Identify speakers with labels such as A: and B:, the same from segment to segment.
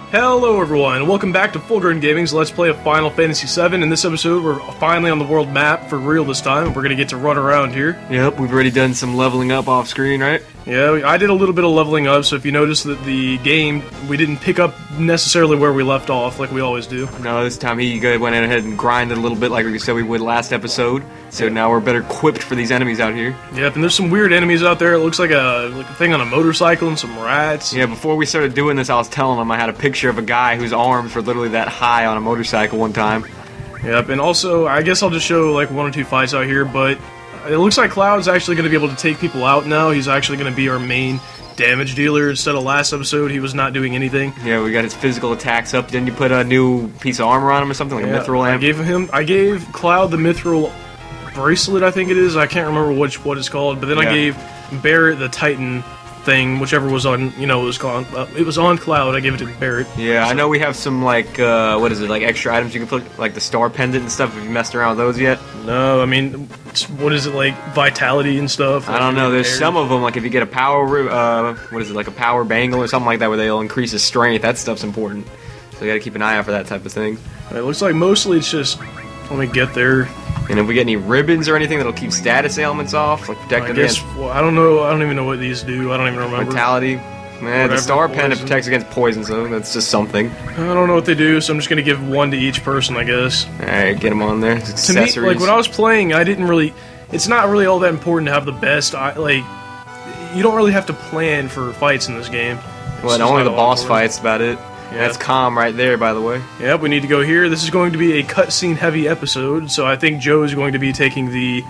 A: Hello everyone, and welcome back to Full Grown Gaming's Let's Play of Final Fantasy VII. In this episode, we're finally on the world map for real this time. We're gonna get to run around here.
B: Yep, we've already done some leveling up off screen, right?
A: Yeah, I did a little bit of leveling up, so if you notice that the game, we didn't pick up necessarily where we left off, like we always do.
B: No, this time he went ahead and grinded a little bit like we said we would last episode. So now we're better equipped for these enemies out here.
A: Yep, and there's some weird enemies out there. It looks like a thing on a motorcycle and some rats.
B: Yeah, before we started doing this, I was telling him I had a picture of a guy whose arms were literally that high on a motorcycle one time.
A: Yep, and also, I guess I'll just show like one or two fights out here, but it looks like Cloud's actually going to be able to take people out now. He's actually going to be our main damage dealer. Instead of last episode, he was not doing anything.
B: Yeah, we got his physical attacks up. Didn't you put a new piece of armor on him or something, like a mithril amp?
A: I gave Cloud the mithril bracelet, I think it is. I can't remember what it's called, but then I gave Barrett the Titan thing, whichever was on, it was called. It was on Cloud. I gave it to Barrett.
B: Yeah, so. I know we have some like what is it, like extra items you can put, like the star pendant and stuff. Have you messed around with those yet?
A: No, I mean, what is it, like vitality and stuff?
B: I don't know. There's some of them, like if you get a power, what is it, like a power bangle or something like that, where they'll increase his strength. That stuff's important. So you got to keep an eye out for that type of thing.
A: It looks like mostly it's just let me get there.
B: And if we get any ribbons or anything that'll keep status ailments off, like protect against...
A: Well, I don't know. I don't even know what these do. I don't even remember.
B: Vitality. Man, the star pendant protects against poison, so that's just something.
A: I don't know what they do, so I'm just gonna give one to each person, I guess.
B: Alright, get them on there. Accessories.
A: To me, like when I was playing, I didn't really... It's not really all that important to have the best... you don't really have to plan for fights in this game.
B: Well, only the boss fights, about it. Yeah. That's Kalm right there, by the way.
A: Yep, we need to go here. This is going to be a cutscene-heavy episode, so I think Joe is going to be taking the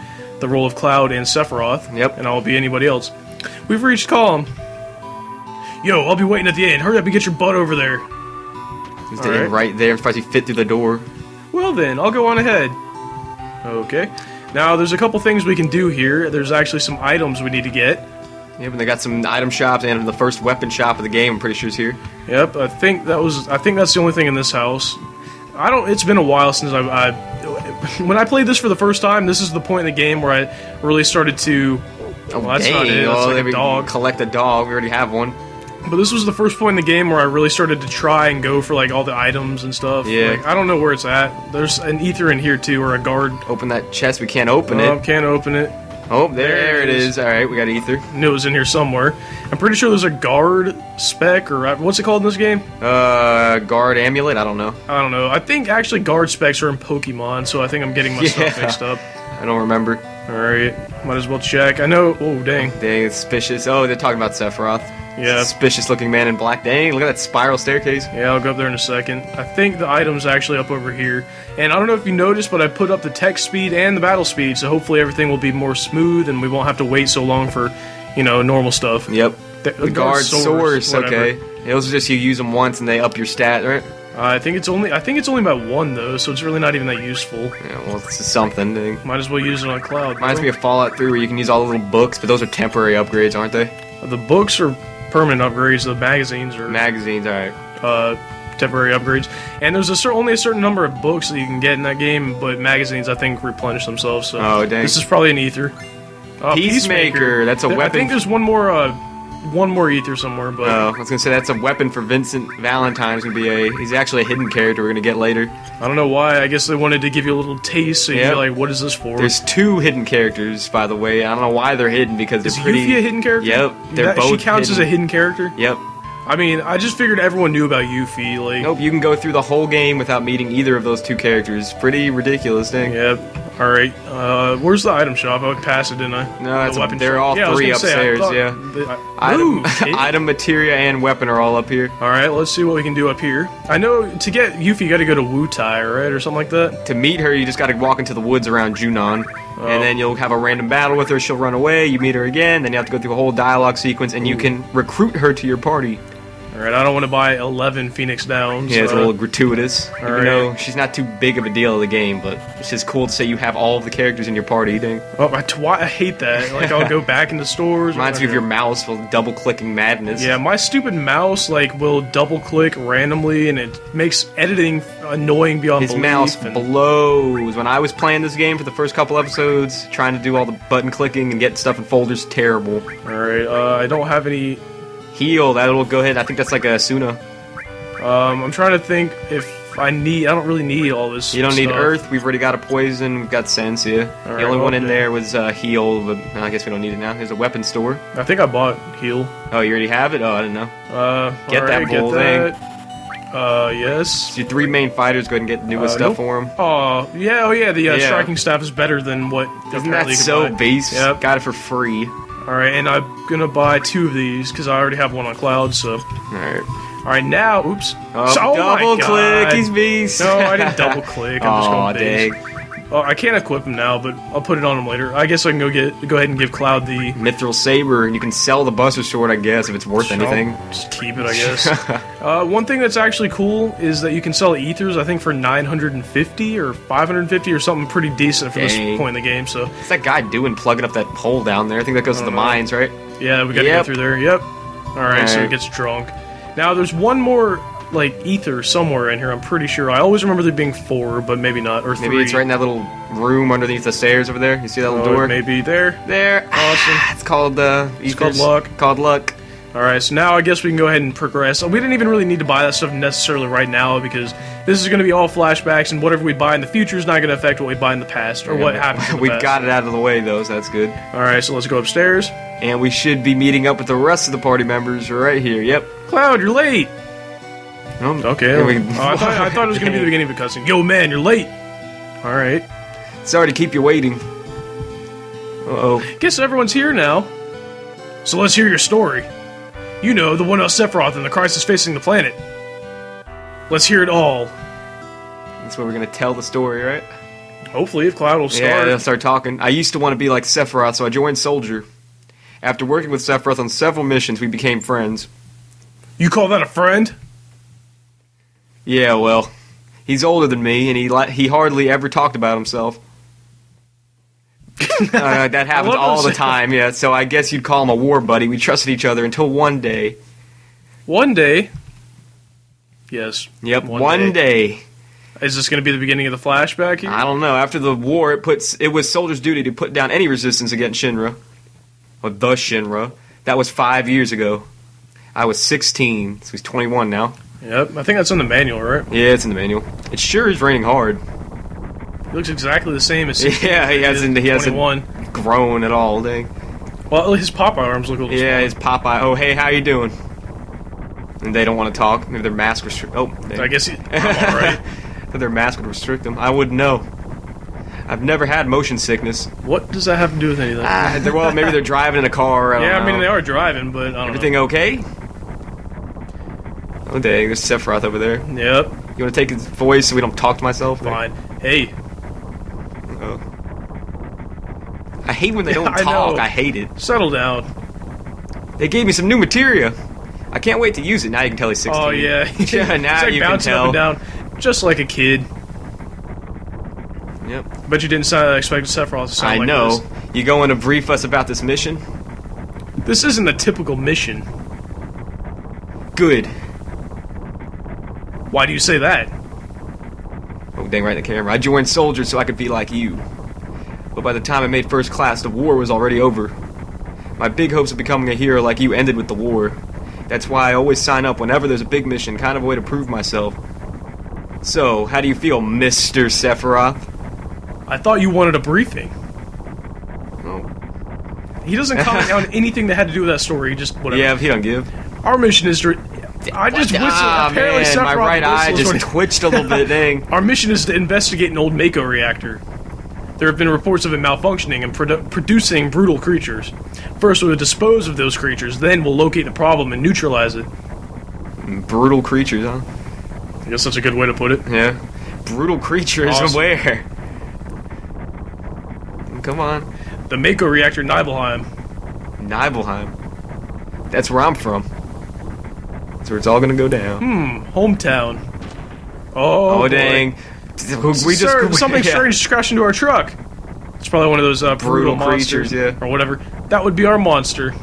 A: role of Cloud and Sephiroth.
B: Yep.
A: And I'll be anybody else. We've reached Kalm. Yo, I'll be waiting at the end. Hurry up and get your butt over there.
B: He's right there. I'm surprised he fit through the door.
A: Well then, I'll go on ahead. Okay. Now, there's a couple things we can do here. There's actually some items we need to get.
B: Yep, and they got some item shops, and the first weapon shop of the game, I'm pretty sure, is here.
A: Yep, I think that's the only thing in this house. It's been a while since when I played this for the first time, this is the point in the game where I really started to...
B: Oh, well, that's not it. That's like a dog. Collect a dog. We already have one.
A: But this was the first point in the game where I really started to try and go for, like, all the items and stuff.
B: Yeah.
A: Like, I don't know where it's at. There's an ether in here, too, or a guard.
B: Open that chest. We can't open it.
A: Can't open it.
B: Oh, there it is. Alright, we got ether.
A: Knew it was in here somewhere. I'm pretty sure there's a guard spec, or what's it called in this game?
B: Guard amulet? I don't know.
A: I think actually guard specs are in Pokemon, so I think I'm getting my stuff mixed up.
B: I don't remember.
A: Alright, might as well check. I know. Oh, dang.
B: Dang, it's suspicious. Oh, they're talking about Sephiroth.
A: Yeah.
B: Suspicious looking man in black. Dang, look at that spiral staircase.
A: Yeah, I'll go up there in a second. I think the item's actually up over here. And I don't know if you noticed, but I put up the text speed and the battle speed, so hopefully everything will be more smooth and we won't have to wait so long for, normal stuff.
B: Yep. The guard source, okay. Those are just you use them once and they up your stat, right?
A: I think it's only about one though, so it's really not even that useful.
B: Yeah, well, this is something. Dang.
A: Might as well use it on Cloud.
B: Reminds me of Fallout 3 where you can use all the little books, but those are temporary upgrades, aren't they?
A: The books are permanent upgrades. The magazines are
B: alright.
A: Temporary upgrades. And there's only a certain number of books that you can get in that game, but magazines I think replenish themselves. So
B: dang.
A: This is probably an ether.
B: Peacemaker. That's a weapon.
A: I think there's one more ether somewhere, but...
B: Oh, I was gonna say that's a weapon for Vincent Valentine's. He's actually a hidden character we're gonna get later.
A: I don't know why. I guess they wanted to give you a little taste, so you're like, what is this for?
B: There's two hidden characters, by the way. I don't know why they're hidden, because they're pretty...
A: Is Yuffie a hidden character?
B: Yep, they're both
A: She counts as a hidden character?
B: Yep.
A: I mean, I just figured everyone knew about Yuffie, like...
B: Nope, you can go through the whole game without meeting either of those two characters. Pretty ridiculous thing.
A: Yep. Alright, where's the item shop? I passed it, didn't I?
B: No, they're all three upstairs, Item, materia, and weapon are all up here.
A: Alright, let's see what we can do up here. I know, to get Yuffie, you gotta go to Wutai, right? Or something like that?
B: To meet her, you just gotta walk into the woods around Junon. And then you'll have a random battle with her, she'll run away, you meet her again, then you have to go through a whole dialogue sequence, and you can recruit her to your party.
A: Alright, I don't want to buy 11 Phoenix Downs.
B: Yeah, it's a little gratuitous. Even though she's not too big of a deal in the game, but it's just cool to say you have all of the characters in your party, dang.
A: Oh, I hate that. Like, I'll go back into stores.
B: Reminds me of your mouse with double-clicking madness.
A: Yeah, my stupid mouse, will double-click randomly, and it makes editing annoying beyond belief.
B: His mouse blows. When I was playing this game for the first couple episodes, trying to do all the button-clicking and get stuff in folders, terrible.
A: Alright, I don't have any...
B: Heal, that'll go ahead. I think that's like a Suna.
A: I'm trying to think if I don't really need all this.
B: You don't need
A: stuff.
B: Earth. We've already got a Poison. We've got Sense here.
A: All
B: The only
A: right,
B: one in
A: okay.
B: there was Heal, but I guess we don't need it now. There's a weapon store.
A: I think I bought heal.
B: Oh, you already have it? Oh, I didn't know. Get
A: all
B: that
A: right,
B: bull
A: thing. Yes.
B: So your 3 main fighters, go ahead and get the newest stuff
A: nope.
B: for them.
A: Oh, yeah. The
B: Yeah.
A: striking staff is better than what.
B: Isn't
A: apparently
B: that
A: you
B: so
A: can buy.
B: base?
A: Yep.
B: Got it for free.
A: All right, and I'm gonna buy 2 of these because I already have one on Cloud. So,
B: Alright.
A: all right, now, oops.
B: Oh,
A: So- my
B: double click,
A: God.
B: he's beast.
A: No, I didn't double click. I'm just
B: Aw,
A: going base.
B: dang.
A: Oh, I can't equip him now, but I'll put it on him later. I guess I can go ahead and give Cloud the.
B: Mithril Saber, and you can sell the Buster Sword, I guess, if it's worth anything.
A: I'll just keep it, I guess. One thing that's actually cool is that you can sell ethers, I think, for 950 or 550 or something pretty decent for this
B: Dang.
A: point in the game. So,
B: What's that guy doing plugging up that pole down there? I think that goes to the
A: know.
B: mines, right?
A: yeah, we gotta
B: Yep.
A: go through there. Yep. All right, so he
B: Alright.
A: gets drunk. Now, there's one more, like, ether somewhere in here, I'm pretty sure. I always remember there being 4, but maybe not. Or 3.
B: Maybe it's right in that little room underneath the stairs over there. You see that little door?
A: Maybe there.
B: There.
A: Awesome.
B: It's called,
A: It's called
B: Ethers.
A: luck.
B: Called luck.
A: Alright, so now I guess we can go ahead and progress. We didn't even really need to buy that stuff necessarily right now because this is going to be all flashbacks, and whatever we buy in the future is not going to affect what we buy in the past or what happened in the
B: We've
A: past.
B: got it out of the way, though, so that's good.
A: Alright, so let's go upstairs.
B: And we should be meeting up with the rest of the party members right here. Yep.
A: Cloud, you're late!
B: Oh,
A: Okay.
B: here we-
A: I thought it was going to be the beginning of a cutscene. Yo, man, you're late! Alright.
B: Sorry to keep you waiting. Uh-oh.
A: Guess everyone's here now. So let's hear your story. You know, the one about Sephiroth and the crisis facing the planet. Let's hear it all.
B: That's where we're gonna tell the story, right?
A: Hopefully, if Cloud will
B: Yeah,
A: start.
B: they'll start talking. I used to want to be like Sephiroth, so I joined Soldier. After working with Sephiroth on several missions, we became friends.
A: You call that a friend?
B: Yeah, well, he's older than me, and he hardly ever talked about himself. That happens
A: love
B: all
A: those-
B: the time, yeah, so I guess you'd call him a war buddy. We trusted each other until one day.
A: One day. Yes.
B: Yep, one day.
A: Is this going to be the beginning of the flashback here?
B: I don't know. After the war, it was Soldier's duty to put down any resistance against Shinra. Or the Shinra. That was 5 years ago. I was 16, so he's 21 now.
A: Yep, I think that's in the manual, right?
B: Yeah, it's in the manual. It sure is raining hard.
A: He looks exactly the same as
B: Yeah, he hasn't
A: 21.
B: grown at all, dang.
A: Well, his Popeye arms look a little
B: Yeah,
A: smaller.
B: his Popeye. Oh, hey, how you doing? And they don't want to talk. Maybe their mask restrict. Oh, dang.
A: I guess I'm alright.
B: Their mask would restrict them. I wouldn't know. I've never had motion sickness.
A: What does that have to do with anything?
B: Well, maybe they're driving in a car. I don't
A: yeah,
B: know.
A: I mean, they are driving, but I don't
B: Everything okay? Oh, dang, there's Sephiroth over there.
A: know. Yep,
B: You want to take his voice so we don't talk to myself?
A: fine. Hey,
B: Oh. I hate when they don't
A: I
B: talk.
A: know.
B: I hate it.
A: settle down.
B: They gave me some new materia. I can't wait to use it. Now you can tell he's 16.
A: Oh, yeah.
B: Yeah, now
A: He's like
B: you can
A: bouncing
B: tell.
A: up and down, just like a kid.
B: Yep.
A: Bet you didn't expect Sephiroth to sound
B: I
A: like
B: know.
A: this.
B: You going to brief us about this mission?
A: This isn't a typical mission.
B: Good.
A: Why do you say that?
B: Oh, dang, right in the camera. I joined Soldier so I could be like you. But by the time I made first class, the war was already over. My big hopes of becoming a hero like you ended with the war. That's why I always sign up whenever there's a big mission, kind of a way to prove myself. So, how do you feel, Mr. Sephiroth?
A: I thought you wanted a briefing.
B: Oh.
A: He doesn't comment on anything that had to do with that story, just whatever.
B: Yeah, if he don't give.
A: Our mission is to... I just whistled. Apparently
B: man, my
A: Sephiroth
B: right eye
A: whistles
B: just
A: when-
B: twitched a little bit, dang.
A: Our mission is to investigate an old Mako reactor. There have been reports of it malfunctioning and producing brutal creatures. First, we'll dispose of those creatures, then we'll locate the problem and neutralize it.
B: Brutal creatures, huh?
A: I guess that's a good way to put it.
B: Yeah. Brutal creatures,
A: Awesome.
B: where? Come on.
A: The Mako reactor in Nibelheim.
B: Nibelheim. That's where I'm from. That's where it's all gonna go down.
A: Hometown. Oh, boy.
B: Dang.
A: Something
B: yeah.
A: strange crashed into our truck. It's probably one of those brutal
B: creatures,
A: monsters,
B: yeah.
A: or whatever. That would be our monster.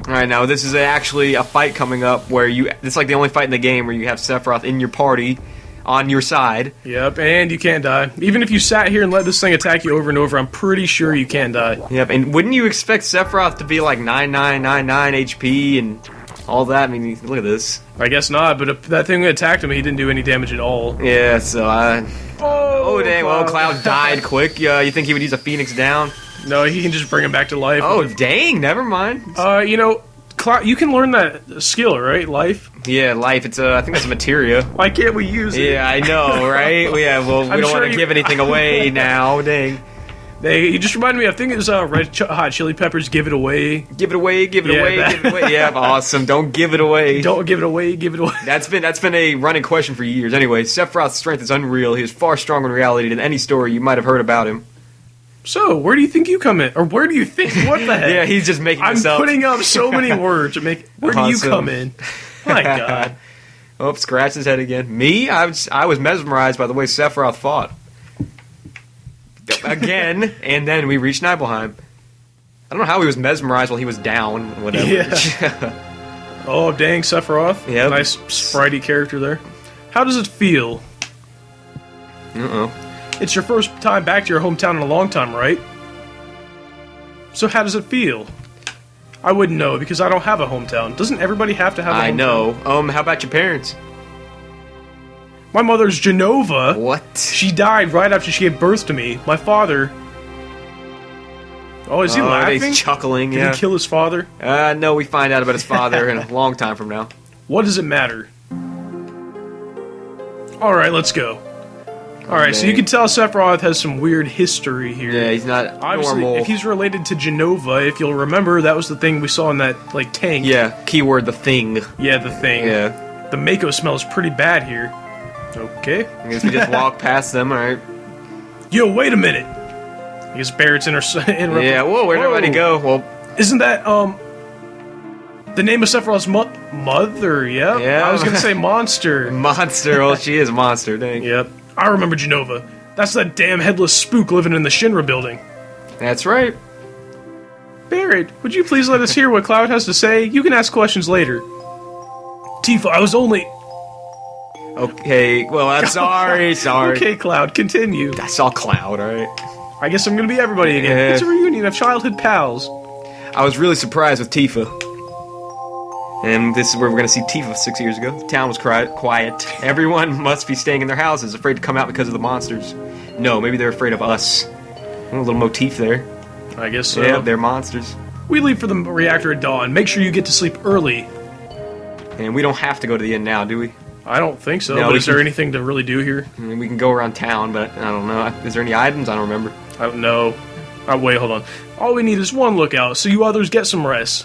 B: Alright, now this is actually a fight coming up where it's like the only fight in the game where you have Sephiroth in your party, on your side.
A: Yep, and you can't die. Even if you sat here and let this thing attack you over and over, I'm pretty sure you can't die.
B: Yep, and wouldn't you expect Sephiroth to be like 9999 HP and All that, I mean, look at this.
A: I guess not, but if that thing that attacked him, he didn't do any damage at all.
B: Yeah, so Oh, dang, well,
A: Cloud.
B: Cloud died quick. You think he would use a Phoenix down?
A: No, he can just bring him back to life.
B: Oh, dang, never mind.
A: You know, Cloud, you can learn that skill, right? Life?
B: Yeah, life, it's I think that's a materia.
A: Why can't we use it?
B: Yeah, I know, right? Yeah, well, we
A: I'm
B: don't
A: sure
B: want to give anything away now, dang.
A: You just reminded me, I think it was Red Hot Chili Peppers, Give It Away.
B: Give it away, give it
A: Yeah,
B: away,
A: that-
B: give it away. Yeah, awesome. Don't give it away.
A: Don't give it away, give it away.
B: That's been a running question for years. Anyway, Sephiroth's strength is unreal. He is far stronger in reality than any story you might have heard about him.
A: So, where do you think you come in? Or where do you think? What the heck?
B: Yeah, he's just making
A: I'm
B: this up.
A: putting up so many words to make. Where do you
B: Awesome.
A: come in? My God.
B: Oh, scratch his head again. Me? I was mesmerized by the way Sephiroth fought. Again, and then we reached Nibelheim. I don't know how he was mesmerized while he was down, whatever.
A: Yeah. Oh, dang, Sephiroth.
B: Yep.
A: Nice, spritey character there. How does it feel?
B: Uh-oh.
A: It's your first time back to your hometown in a long time, right? So how does it feel? I wouldn't know, because I don't have a hometown. Doesn't everybody have to have a hometown?
B: I know. How about your parents?
A: My mother's Genova.
B: What?
A: She died right after she gave birth to me. My father... Oh, is he laughing?
B: He's chuckling,
A: Did
B: yeah.
A: he kill his father?
B: No, we find out about his father in a long time from now.
A: What does it matter? Alright, let's go. Alright, so you can tell Sephiroth has some weird history here.
B: Yeah, he's not
A: Obviously,
B: normal.
A: if he's related to Genova, if you'll remember, that was the thing we saw in that, like, tank.
B: Yeah, keyword the thing.
A: Yeah, the thing.
B: Yeah.
A: The Mako smells pretty bad here. Okay.
B: I guess we just walk past them, alright.
A: Yo, wait a minute! I guess Barrett's interrupting.
B: Yeah, whoa, where'd everybody go? Well,
A: Isn't that, the name of Sephiroth's mother, yeah?
B: Yeah.
A: I was gonna say monster.
B: monster. Oh, she is a monster, dang.
A: Yep. I remember Genova. That's that damn headless spook living in the Shinra building.
B: That's right.
A: Barrett, would you please let us hear what Cloud has to say? You can ask questions later. Tifa, I was only...
B: Okay, well, I'm sorry.
A: Okay, Cloud, continue.
B: I saw Cloud, alright?
A: I guess I'm gonna be everybody again.
B: Yeah.
A: It's a reunion of childhood pals.
B: I was really surprised with Tifa. And this is where we're going to see Tifa 6 years ago. The town was quiet. Everyone must be staying in their houses, afraid to come out because of the monsters. No, maybe they're afraid of us. A little motif there.
A: I guess so.
B: Yeah, they're monsters.
A: We leave for the reactor at dawn. Make sure you get to sleep early.
B: And we don't have to go to the inn now, do we?
A: I don't think so,
B: No,
A: but
B: we
A: is there
B: can-
A: anything to really do here?
B: I mean, we can go around town, but I don't know. Is there any items? I don't remember.
A: I don't know. Wait, hold on. All we need is one lookout, so you others get some rest.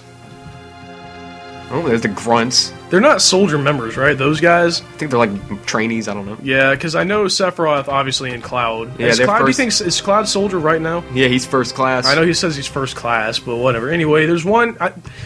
B: Oh, there's the grunts.
A: They're not soldier members, right? Those guys?
B: I think they're like trainees, I don't know.
A: Yeah, because I know Sephiroth, obviously, in Cloud.
B: Yeah,
A: is
B: they're
A: Cloud,
B: first-
A: do you think, is Cloud soldier right now?
B: Yeah, he's first class.
A: I know he says he's first class, but whatever. Anyway, there's one...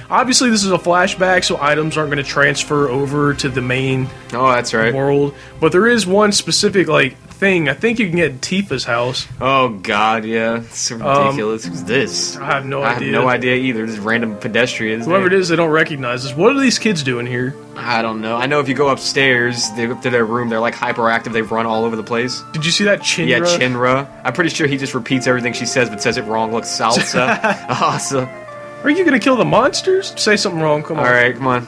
A: obviously, this is a flashback, so items aren't going to transfer over to the main
B: Oh, that's right.
A: world. But there is one specific, like, thing. I think you can get in Tifa's house.
B: Oh, God, yeah. It's so ridiculous. Who's this?
A: I have no
B: I have
A: idea.
B: no idea either. Just random pedestrians.
A: Whoever it is, they don't recognize us. What are these kids doing here?
B: I don't know. I know if you go upstairs, they go up to their room, they're like hyperactive. They run all over the place.
A: Did you see that Shinra?
B: Yeah, Shinra. I'm pretty sure he just repeats everything she says, but says it wrong. Like salsa. Awesome.
A: Are you gonna kill the monsters? Say something wrong. Come on.
B: All right, come on.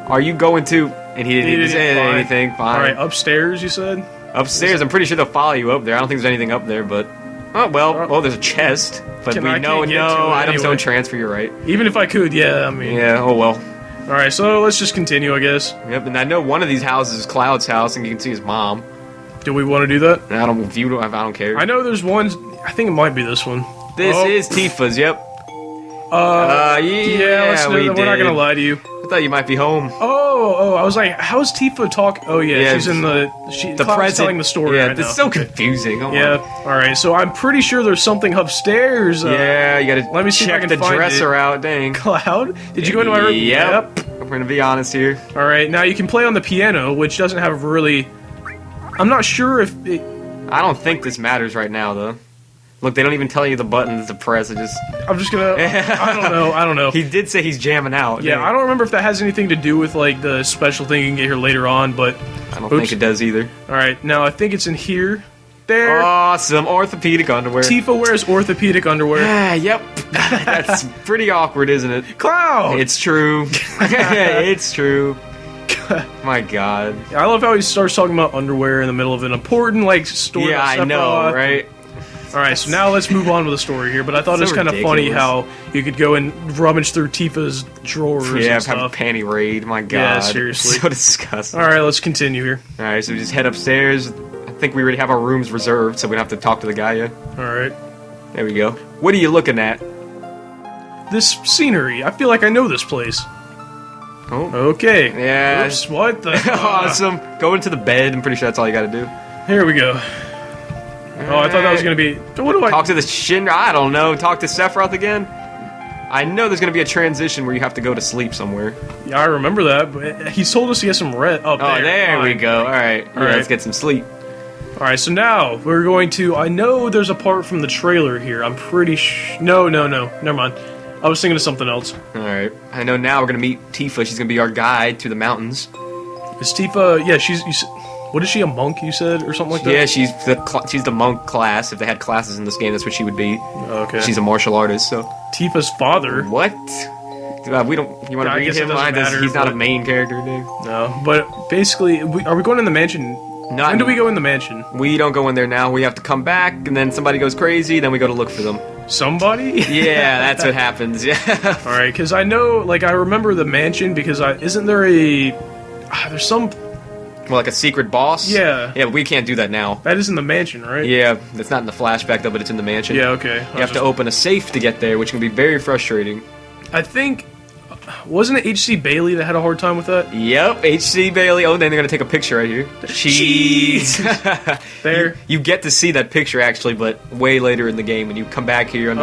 B: Are you going to? And he didn't say
A: fine.
B: anything. Fine.
A: All right, upstairs. You said.
B: Upstairs, I'm pretty sure they'll follow you up there. I don't think there's anything up there, but oh well. There's a chest, but
A: I
B: we know
A: can't get to it
B: items
A: anyway.
B: don't transfer. You're right.
A: Even if I could, yeah. I mean.
B: Yeah. Oh well.
A: All right, so let's just continue, I guess.
B: Yep. And I know one of these houses is Cloud's house, and you can see his mom.
A: Do we want to do that?
B: And I don't. If you don't, I don't care.
A: I know there's one. I think it might be this one.
B: This
A: Oh.
B: is Tifa's. Yep.
A: Yeah,
B: Yeah.
A: let's do
B: we
A: that.
B: did.
A: We're not gonna lie to you.
B: I thought you might be home.
A: Oh, I was like, how's Tifa talk? Oh yeah,
B: Yeah,
A: she's in the.
B: The
A: Cloud's
B: present.
A: telling the story
B: Yeah,
A: right
B: it's
A: now.
B: so confusing. Come
A: Yeah.
B: on.
A: All right. So I'm pretty sure there's something upstairs.
B: Yeah, you gotta
A: let me see if I
B: check
A: can
B: the
A: find
B: dresser out. Dang.
A: Cloud. Did you go into my room?
B: Yep. We're gonna be honest here.
A: All right. Now you can play on the piano, which doesn't have really. I'm not sure if.
B: I don't think this matters right now, though. Look, they don't even tell you the buttons to press. It just.
A: I'm just gonna. I don't know.
B: He did say he's jamming out.
A: Yeah,
B: dang.
A: I don't remember if that has anything to do with like the special thing you can get here later on, but
B: I don't think it does either.
A: all right. Now I think it's in here. there.
B: Awesome. Orthopedic underwear.
A: Tifa wears orthopedic underwear.
B: Yep. That's pretty awkward, isn't it?
A: Cloud!
B: It's true. It's true. My God.
A: I love how he starts talking about underwear in the middle of an important, like, story.
B: Yeah, I know, right?
A: Alright, so now let's move on with the story here, but I thought it was kind of funny how you could go and rummage through Tifa's drawers and
B: have
A: stuff.
B: a panty raid, my God.
A: Yeah, seriously.
B: So disgusting.
A: Alright, let's continue here.
B: Alright, so we just head upstairs. I think we already have our rooms reserved, so we don't have to talk to the guy yet.
A: Alright.
B: There we go. What are you looking at?
A: This scenery. I feel like I know this place.
B: Oh.
A: Okay.
B: Yeah.
A: Oops, what the...
B: Awesome. Go into the bed. I'm pretty sure that's all you gotta do.
A: Here we go. Oh, I thought that was gonna be... What do I...
B: Talk to the Shinra? I don't know. Talk to Sephiroth again? I know there's gonna be a transition where you have to go to sleep somewhere.
A: Yeah, I remember that, but he's told us he has some red... Oh,
B: there we go. Alright. Yeah,
A: Alright.
B: let's get some sleep.
A: Alright, so now we're going to... I know there's a part from the trailer here. I'm pretty No. Never mind. I was thinking of something else.
B: Alright. I know now we're gonna meet Tifa. She's gonna be our guide to the mountains.
A: Is Tifa... Yeah, she's... What is she, a monk, you said? Or something like that?
B: Yeah, she's the monk class. If they had classes in this game, that's what she would be.
A: Okay.
B: She's a martial artist, so...
A: Tifa's father.
B: What? We don't... You want to
A: I
B: read
A: guess it
B: him?
A: doesn't matter,
B: He's not a
A: but-
B: main character, dude.
A: No, but basically... Are we going in the mansion? When do we go in the mansion?
B: We don't go in there now. We have to come back, and then somebody goes crazy, then we go to look for them.
A: Somebody?
B: Yeah, that's what happens, yeah.
A: Alright, because I know... Like, I remember the mansion because Isn't there a... There's some...
B: Well, like a secret boss?
A: Yeah.
B: Yeah, but we can't do that now.
A: That is in the mansion, right?
B: Yeah, it's not in the flashback, though, but it's in the mansion.
A: Yeah, okay.
B: You have to open a safe to get there, which can be very frustrating.
A: I think... Wasn't it H.C. Bailey that had a hard time with that?
B: Yep, H.C. Bailey. Oh, then they're going to take a picture right here. Cheese!
A: There.
B: You get to see that picture, actually, but way later in the game when you come back here under...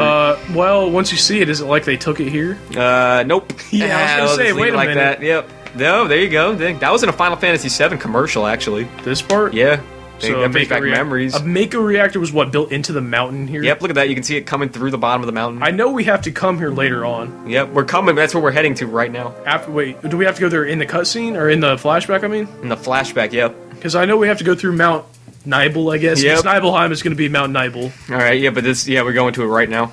A: Well, once you see it, is it like they took it here?
B: Nope.
A: Yeah, I was gonna say, wait a minute.
B: That. Yep. No, there you go. That was in a Final Fantasy VII commercial, actually.
A: This part?
B: Yeah.
A: So
B: that brings back memories.
A: A Mako reactor was what, built into the mountain here?
B: Yep, look at that. You can see it coming through the bottom of the mountain.
A: I know we have to come here later on.
B: Yep, we're coming. That's where we're heading to right now.
A: Wait, do we have to go there in the cutscene? Or in the flashback, I mean?
B: In the flashback, yep.
A: Because I know we have to go through Mount Nibel, I guess.
B: Yep.
A: It's Nibelheim is going to be Mount Nibel.
B: Alright, yeah, but we're going to it right now.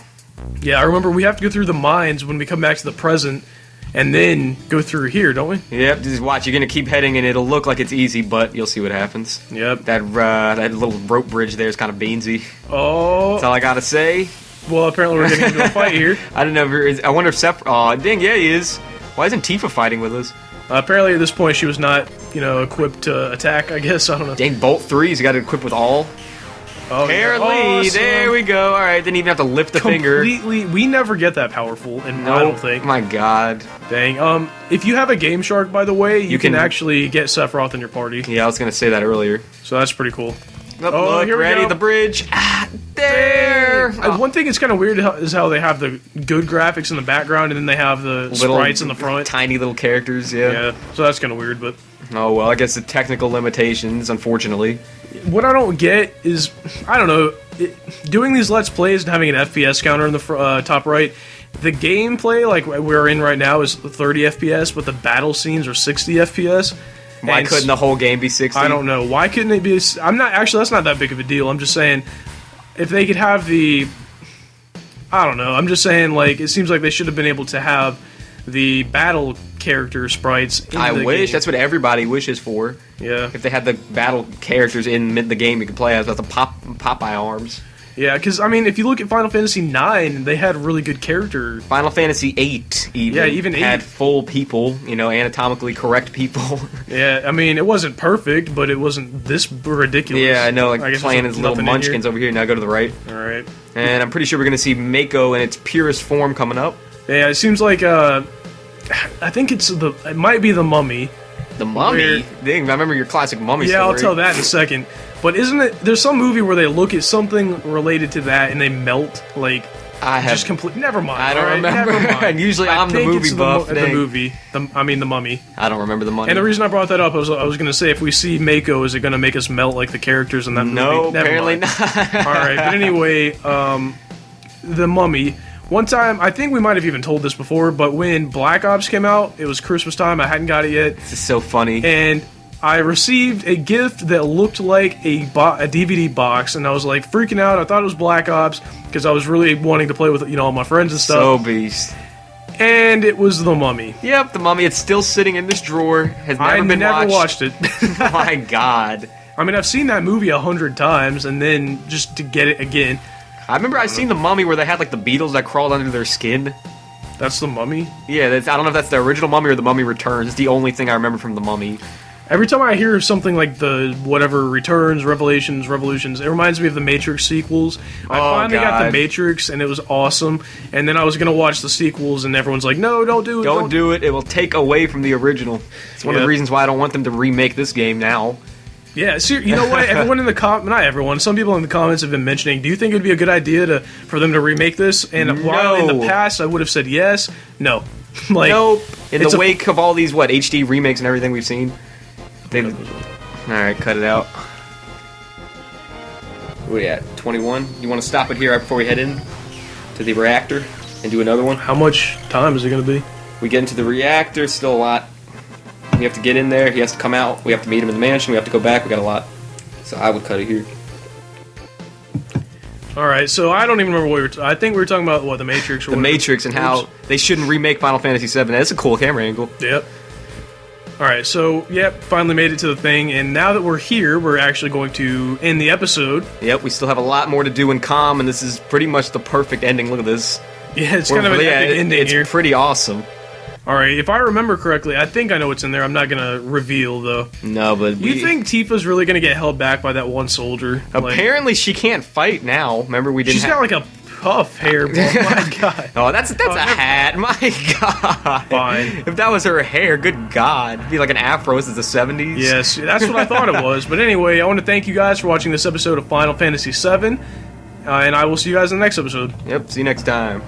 A: Yeah, I remember we have to go through the mines when we come back to the present. And then go through here, don't we?
B: Yep, just watch. You're gonna keep heading, and it'll look like it's easy, but you'll see what happens.
A: Yep.
B: That little rope bridge there is kind of beansy.
A: Oh.
B: That's all I gotta say.
A: Well, apparently we're getting into a fight here.
B: I don't know if I wonder if Aw, dang, yeah, he is. Why isn't Tifa fighting with us?
A: Apparently at this point she was not, equipped to attack, I guess. I don't know.
B: Dang, Bolt 3's got it equipped with all.
A: Oh,
B: Apparently,
A: awesome.
B: there we go. Alright, didn't even have to lift the finger.
A: Completely, we never get that powerful, and I don't think.
B: My God.
A: Dang. If you have a Game Shark, by the way, you can actually get Sephiroth in your party.
B: Yeah, I was gonna say that earlier.
A: So that's pretty cool.
B: Look,
A: here we
B: ready,
A: go.
B: the bridge. There!
A: One thing that's kind of weird is how they have the good graphics in the background, and then they have the sprites in the front.
B: Tiny little characters, yeah.
A: So that's kind of weird, but...
B: Oh, well, I guess the technical limitations, unfortunately.
A: What I don't get is, I don't know, doing these Let's Plays and having an FPS counter in the top right, the gameplay, like we're in right now, is 30 FPS, but the battle scenes are 60 FPS.
B: Why couldn't the whole game be 60?
A: I don't know. Why couldn't it be... Actually, that's not that big of a deal. I'm just saying, if they could have the... I don't know. I'm just saying, like, it seems like they should have been able to have the battle character sprites in
B: I
A: the
B: wish.
A: game.
B: That's what everybody wishes for.
A: Yeah.
B: If they had the battle characters in the game you could play as, with the Popeye arms.
A: Yeah, because, if you look at Final Fantasy IX, they had really good character.
B: Final Fantasy VIII even had
A: 8.
B: full people, anatomically correct people.
A: Yeah, it wasn't perfect, but it wasn't this ridiculous.
B: Yeah, I know,
A: guess
B: playing
A: there's
B: his little
A: nothing in
B: munchkins over here. Now go to the right.
A: Alright.
B: And I'm pretty sure we're going to see Mako in its purest form coming up.
A: Yeah, it seems like, I think it might be the Mummy.
B: The Mummy? Dang, I remember your classic Mummy story.
A: Yeah, I'll tell that in a second. But isn't it... There's some movie where they look at something related to that and they melt, like... Just complete... Never mind.
B: I don't remember.
A: Never mind.
B: Usually I'm the movie buff.
A: The movie. The Mummy.
B: I don't remember the Mummy.
A: And the reason I brought that up, I was going to say, if we see Mako, is it going to make us melt like the characters in that movie?
B: No,
A: Never
B: apparently
A: mind.
B: not.
A: Alright, but anyway, the Mummy... One time, I think we might have even told this before, but when Black Ops came out, it was Christmas time, I hadn't got it yet.
B: This is so funny.
A: And I received a gift that looked like a DVD box, and I was like freaking out. I thought it was Black Ops because I was really wanting to play with all my friends and stuff.
B: So beast.
A: And it was The Mummy.
B: Yep, The Mummy. It's still sitting in this drawer. Has never been watched.
A: Watched it.
B: Oh my god.
A: I mean, I've seen that movie 100 times, and then just to get it again.
B: I remember I seen The Mummy where they had like the beetles that crawled under their skin.
A: That's The Mummy?
B: Yeah, I don't know if that's the original Mummy or The Mummy Returns. It's the only thing I remember from The Mummy.
A: Every time I hear something like the whatever Returns, Revelations, Revolutions, it reminds me of the Matrix sequels. I finally got the Matrix, and it was awesome. And then I was gonna watch the sequels, and everyone's like, "No, don't do it.
B: Don't do it. It will take away from the original." It's one of the reasons why I don't want them to remake this game now.
A: Yeah, you know what? Everyone in the not everyone. Some people in the comments have been mentioning. Do you think it'd be a good idea for them to remake this? And while in the past I would have said yes, no.
B: Nope. In the wake of all these HD remakes and everything we've seen. Alright, cut it out. What are you at? 21? You want to stop it here right before we head in to the reactor and do another one?
A: How much time is it going to be?
B: We get into the reactor, it's still a lot. We have to get in there, he has to come out, we have to meet him in the mansion, we have to go back, we got a lot. So I would cut it here.
A: Alright, so I don't even remember what I think we were talking about, The Matrix or
B: The Matrix and how they shouldn't remake Final Fantasy VII. That's a cool camera angle.
A: Yep. Alright, so, finally made it to the thing, and now that we're here, we're actually going to end the episode.
B: Yep, we still have a lot more to do in Kalm, and this is pretty much the perfect ending. Look at this.
A: Yeah, it's kind of an epic ending here.
B: It's pretty awesome.
A: Alright, if I remember correctly, I think I know what's in there. I'm not going to reveal, though.
B: No, but
A: you think Tifa's really going to get held back by that one soldier?
B: Apparently she can't fight now. Remember, we didn't
A: She's got like a puff hair. My God.
B: Oh, that's a hat. My God.
A: Fine.
B: If that was her hair, good God. It'd be like an afro since the 70s.
A: Yes, that's what I thought it was. But anyway, I want to thank you guys for watching this episode of Final Fantasy VII. And I will see you guys in the next episode.
B: Yep, see you next time.